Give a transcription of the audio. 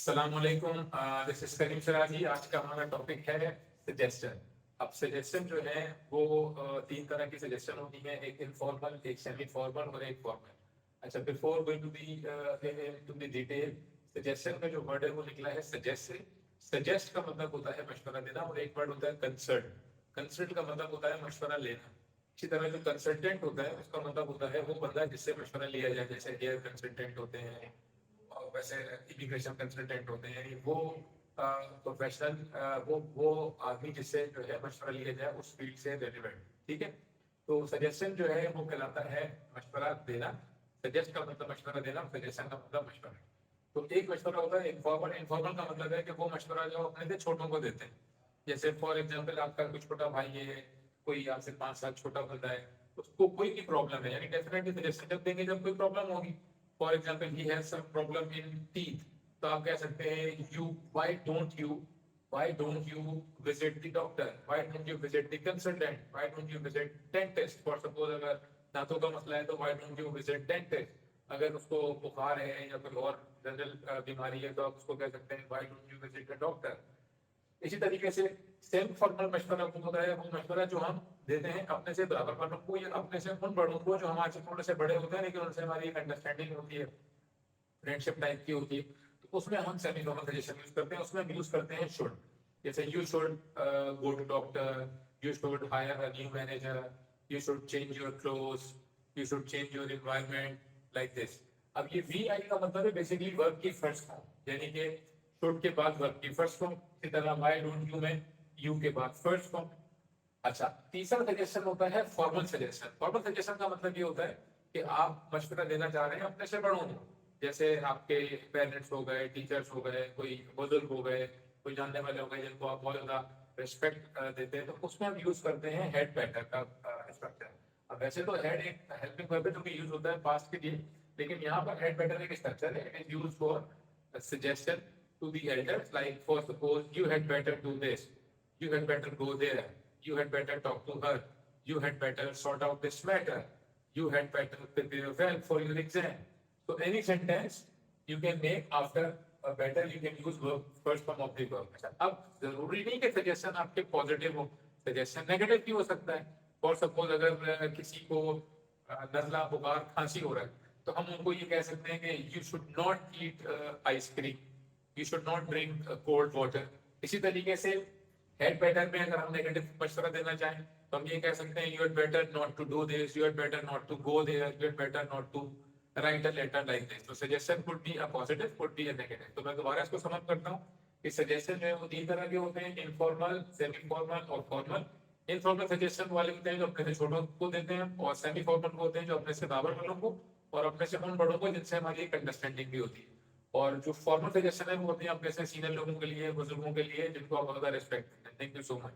السلام علیکم. دس از کریم سراجی. آج کا ہمارا ٹاپک ہے سجیسشن. اب سجیسشن جو ہے وہ تین طرح کی سجیسشن ہوتی ہے, ایک انفارمل, ایک سیمی فارمل اور ایک فارمل. اچھا, before going to the detail, suggestion کا جو ورڈ ہے وہ نکلا ہے سجیسٹ سے. سجیسٹ کا مطلب ہوتا ہے مشورہ دینا, اور ایک ورڈ ہوتا ہے کنسلٹ. کنسلٹ کا مطلب ہوتا ہے مشورہ لینا. اسی طرح جو کنسلٹنٹ ہوتا ہے اس کا مطلب ہوتا ہے وہ بندہ جس سے مشورہ لیا جائے, جیسے ایئر کنسلٹنٹ ہوتے ہیں, ویسے امیگریشن کنسلٹنٹ ہوتے ہیں. وہ پروفیشنل وہ آدمی جس سے جو ہے مشورہ لیا جائے اس فیلڈ سے ریلیونٹ. ٹھیک ہے, تو سجیشن جو ہے وہ کہلاتا ہے مشورہ دینا. سجیسٹ کا مطلب مشورہ دینا, سجیشن کا مطلب مشورہ. تو ایک مشورہ ہوتا ہے انفارمل. انفارمل کا مطلب ہے کہ وہ مشورہ جو اپنے سے چھوٹوں کو دیتے ہیں. جیسے فار ایگزامپل آپ کا کوئی چھوٹا بھائی ہے, کوئی آپ سے 5 سال چھوٹا بندہ ہے, اس کو کوئی بھی پرابلم ہے, یعنی ڈیفینیٹلی سجیشن جب دیں گے جب کوئی پرابلم ہوگی. For example he has some problem in teeth, تو آپ کہہ سکتے ہیں why don't you visit the doctor, why don't you visit the consultant, why don't you visit dentist. For suppose اگر دانتوں کا مسئلہ ہے تو why don't you visit dentist. اگر اس کو بخار ہے یا کوئی اور جنرل بیماری ہے تو آپ اس کو کہہ سکتے ہیں why don't you visit the doctor. اسی طریقے سے سیمی فارمل مشورہ وہ ہوتا ہے, وہ مشورہ جو ہم دیتے ہیں اپنے سے برابر والوں کو یا اپنے سے ان بڑوں کو جو ہمارے سے تھوڑے سے بڑے ہوتے ہیں لیکن ان سے ہماری ایک انڈرسٹینڈنگ ہوتی ہے, فرینڈشپ ٹائپ کی ہوتی ہے. تو اس میں ہم سیمی فارمل سجیشن یوز کرتے ہیں. اس میں ہم یوز کرتے ہیں شوڈ. جیسے you should go to doctor, you should hire a new manager, you should change your clothes, you should change your environment, like this. اب یہ وی آئی کا مطلب ہے بیسیکلی ورب کی فرسٹ فارم, یعنی کہ شوڈ کے بعد ورب کی فرسٹ فارم. اسی طرح وائی ڈونٹ یو میں یو کے بعد فرسٹ فارم. اچھا, تیسرا سجیشن ہوتا ہے فارمل سجیشن. فارمل سجیشن کا مطلب یہ ہوتا ہے کہ آپ مشورہ دینا چاہ رہے ہیں اپنے سے بڑوں کو, جیسے آپ کے پیرنٹس ہو گئے, ٹیچرس ہو گئے, کوئی بزرگ ہو گئے, کوئی جاننے والے ہو گئے جن کو آپ بہت زیادہ ریسپیکٹ دیتے ہیں, تو اس میں ہم یوز کرتے ہیں ہیڈ بیٹر کا اسٹرکچر. اب ویسے تو ہیڈ ایک ہیلپنگ ورب ہے جو کہ یوز ہوتا ہے پاسٹ کے لیے, لیکن یہاں پر ہیڈ بیٹر ایک اسٹرکچر ہے. It is use for suggestion to the elders, like for suppose you had better do this, you had better go there, you had better talk to her, you had better sort out this matter, you had better prepare well for your exam. So any sentence you can make after a better, you can use verb, first form of the verb. اب ضروری نہیں کہ suggestion آپ کے positive ہو, suggestion negative بھی ہو سکتا ہے. For suppose اگر کسی کو نزلہ, بخار, کھانسی ہو رہا ہے تو ہم ان کو یہ کہہ سکتے ہیں کہ you should not eat ice cream, you should not drink cold water. اسی طریقے سے ہیڈ بیٹر میں اگر ہم نیگیٹو مشورہ دینا چاہیں تو ہم یہ کہہ سکتے ہیں you had better not to do this, you had better not to go there, you had better not to write a letter like this. تو suggestion could be a positive, could be a negative. تو میں دوبارہ اس کو سم اپ کرتا ہوں کہ suggestion جو ہے وہ 3 طرح کے ہوتے ہیں, انفارمل, سیمی فارمل اور فارمل. انفارمل سجیشن والے ہوتے ہیں جو اپنے سے چھوٹوں کو دیتے ہیں, اور سیمی فارمل ہوتے ہیں جو اپنے سے برابر والوں کو اور اپنے سے ان بڑوں کو جن سے ہماری ایک انڈرسٹینڈنگ بھی ہوتی ہے. اور جو فارمل سجیشن ہے وہ ہوتے ہیں اپنے سے سینئر لوگوں کے لیے, بزرگوں کے لیے, جن کو آپ زیادہ ریسپیکٹ کرتے ہیں. Thank you so much.